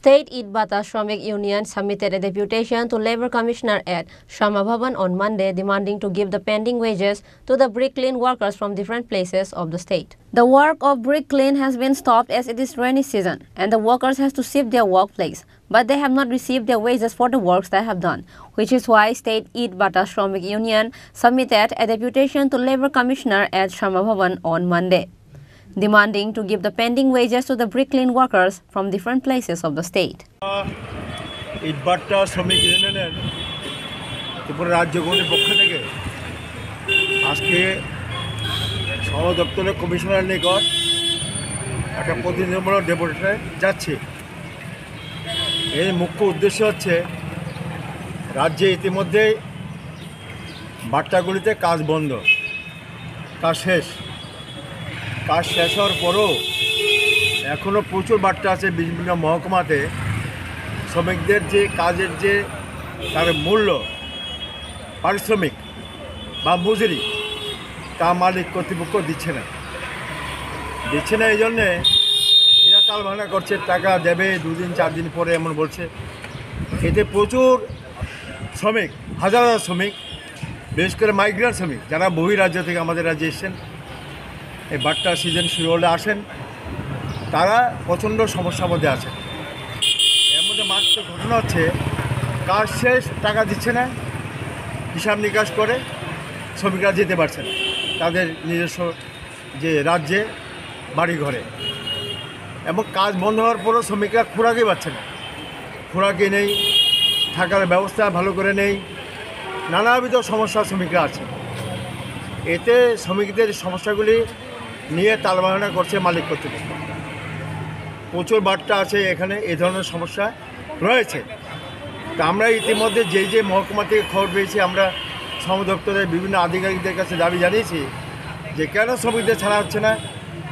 State Eid-Bata Shramik Union submitted a deputation to Labour Commissioner at Sharma Bhavan on Monday demanding to give the pending wages to the brick-lane workers from different places of the state. The work of brick-lane has been stopped as it is rainy season and the workers have to shift their workplace, but they have not received their wages for the works they have done, which is why State Eid-Bata Shramik Union submitted a deputation to Labour Commissioner at Sharma Bhavan on Monday, demanding to give the pending wages to the brick-lane workers from different places of the state. Eid-Bata Shramik Union Tripura রাজ্য কমিটির পক্ষ থেকে আজকে শ্রম দপ্তরের কমিশনারের নিকট একটা প্রতিনিধিমূলক ডেপুটেশন যাচ্ছে। এর মুখ্য উদ্দেশ্য হচ্ছে রাজ্যে ইতিমধ্যে বাট্টাগুলিতে কাজ বন্ধ, কাজ শেষ হওয়ার পরও এখনও প্রচুর বাট্টা আছে বিভিন্ন মহকুমাতে। শ্রমিকদের যে কাজের যে তার মূল্য পারিশ্রমিক বা মজুরি তা মালিক কর্তৃপক্ষ দিচ্ছে না। এই জন্যে এরা টালবাহানা করছে, টাকা দেবে 2 দিন 4 দিন পরে এমন বলছে। এতে প্রচুর শ্রমিক, হাজার শ্রমিক, বিশেষ করে মাইগ্রেন্ট শ্রমিক যারা বহিরাজ্য থেকে আমাদের রাজ্যে এসছেন, এই বাট্টা সিজন শুরু হলে আসেন, তারা প্রচণ্ড সমস্যার মধ্যে আছে। এর মধ্যে মাত্র ঘটনা হচ্ছে কাজ শেষ, টাকা দিচ্ছে না, হিসাব নিকাশ করে শ্রমিকরা যেতে পারছে না তাদের নিজস্ব যে রাজ্যে বাড়ি ঘরে, এবং কাজ বন্ধ হওয়ার পরও শ্রমিকরা খোরাকই পাচ্ছে না। খোরাকি নেই, থাকার ব্যবস্থা ভালো করে নেই, নানাবিধ সমস্যা শ্রমিকরা আছে। এতে শ্রমিকদের সমস্যাগুলি নিয়ে টালবাহানা করছে মালিক কর্তৃপক্ষ। প্রচুর বাট্টা আছে এখানে, এই ধরনের সমস্যা রয়েছে। তা আমরা ইতিমধ্যে যে মহকুমা থেকে খবর পেয়েছি, আমরা শ্রম দপ্তরের বিভিন্ন আধিকারিকদের কাছে দাবি জানিয়েছি যে কেন শ্রমিকদের ছাড়া হচ্ছে না।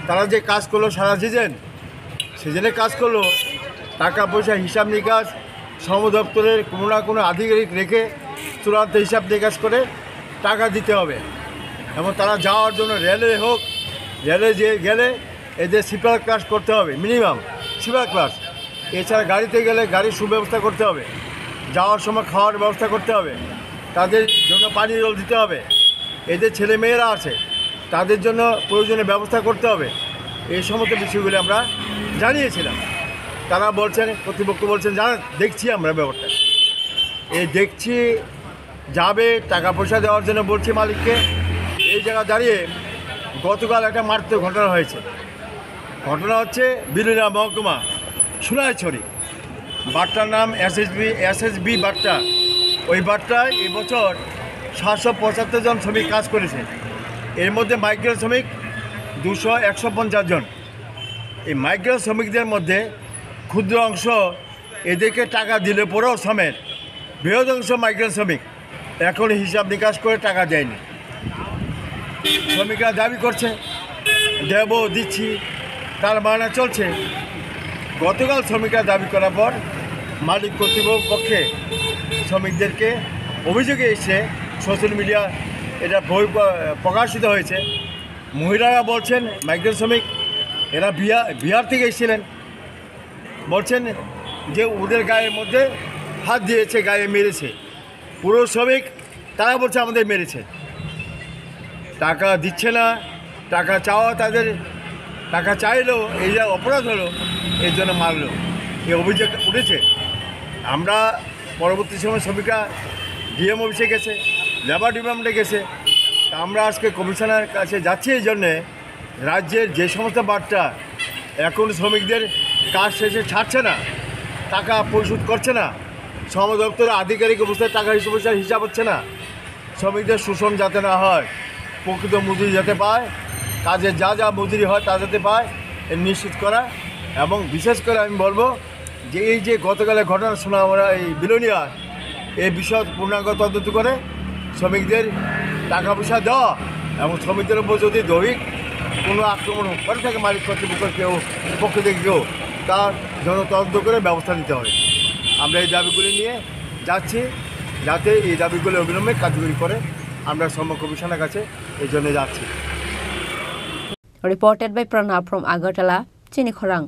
তারা যে কাজ করলো সারা সিজনে কাজ করলো, টাকা পয়সা হিসাব নিকাশ শ্রম দপ্তরের কোনো না কোনো আধিকারিক রেখে চূড়ান্ত হিসাব নিকাশ করে টাকা দিতে হবে। এবং তারা যাওয়ার জন্য রেলে যে গেলে এদের স্লিপার ক্লাস করতে হবে, মিনিমাম স্লিপার ক্লাস। এছাড়া গাড়িতে গেলে গাড়ির সুব্যবস্থা করতে হবে, যাওয়ার সময় খাওয়ার ব্যবস্থা করতে হবে, তাদের জন্য পানীয় জল দিতে হবে। এদের ছেলে মেয়েরা আছে, তাদের জন্য প্রয়োজনীয় ব্যবস্থা করতে হবে। এই সমস্ত বিষয়গুলি আমরা জানিয়েছিলাম। তারা বলছেন, কর্তৃপক্ষ বলছেন, দেখছি আমরা ব্যাপারটা, দেখছি যাবে, টাকা পয়সা দেওয়ার জন্য বলছি মালিককে। এই জায়গা দাঁড়িয়ে গতকাল একটা মারাত্মক ঘটনা হয়েছে। ঘটনা হচ্ছে বিলুনিয়া মহকুমা সুনাইছড়ি, বাট্টার নাম এসএসবি বাট্টা। ওই বাট্টায় এবছর 775 জন শ্রমিক কাজ করেছে। এর মধ্যে মাইগ্রেন্ট শ্রমিক 150 জন। এই মাইগ্রেন্ট শ্রমিকদের মধ্যে ক্ষুদ্র অংশ এদেরকে টাকা দিলে পরেও সমেত বৃহৎ অংশ মাইগ্রেন্ট শ্রমিক এখন হিসাব নিকাশ করে টাকা দেয়নি। শ্রমিকরা দাবি করছে দিচ্ছি, তার বাহানা চলছে। গতকাল শ্রমিকরা দাবি করার পর মালিক কর্তৃপক্ষের পক্ষে শ্রমিকদেরকে অভিযোগে এসে সোশ্যাল মিডিয়া এটা বই প্রকাশিত হয়েছে। মহিলারা বলছেন, মাইগ্রেন্ট শ্রমিক এরা বিহার থেকে এসেছিলেন, বলছেন যে ওদের গায়ের মধ্যে হাত দিয়েছে, গায়ে মেরেছে। পুরো শ্রমিক তারা বলছে আমাদের মেরেছে, টাকা দিচ্ছে না, টাকা চাওয়া তাদের, টাকা চাইলেও এই যা অপরাধ হলো এর জন্য মারলো, এই অভিযোগ উঠেছে। আমরা পরবর্তী সময় শ্রমিকরা ডিএম অফিসে গেছে, লেবার ডিপার্টমেন্টে গেছে। তা আমরা আজকে কমিশনারের কাছে যাচ্ছি এই জন্যে রাজ্যের যে সমস্ত বাট্টা এখন শ্রমিকদের কাজ শেষে ছাড়ছে না, টাকা পরিশোধ করছে না, শ্রম দপ্তরের আধিকারিক অবস্থায় টাকা হিসাব হচ্ছে না, শ্রমিকদের শোষণ যাতে না হয়, প্রকৃত মজুরি যাতে পায়, কাজে যা মজুরি হয় তা যাতে পায়, এ নিশ্চিত করা। এবং বিশেষ করে আমি বলবো যে এই যে গতকালের ঘটনা শোনা আমরা এই বিলোনিয়া, এই বিষয় পূর্ণাঙ্গ তদন্ত করে শ্রমিকদের টাকা পয়সা দেওয়া এবং শ্রমিকদের উপর যদি দৈহিক কোনো আক্রমণ করে থাকে মালিক কর্তৃপক্ষ পক্ষ থেকে কেউ, তার জন্য তদন্ত করে ব্যবস্থা নিতে হবে। আমরা এই দাবিগুলি নিয়ে যাচ্ছি, যাতে এই দাবিগুলি অবিলম্বে কার্যকরী করে আমরা শ্রম কমিশনের কাছে এই জন্য যাচ্ছি। Reported by Pranab from Agartala, Chini Khorang.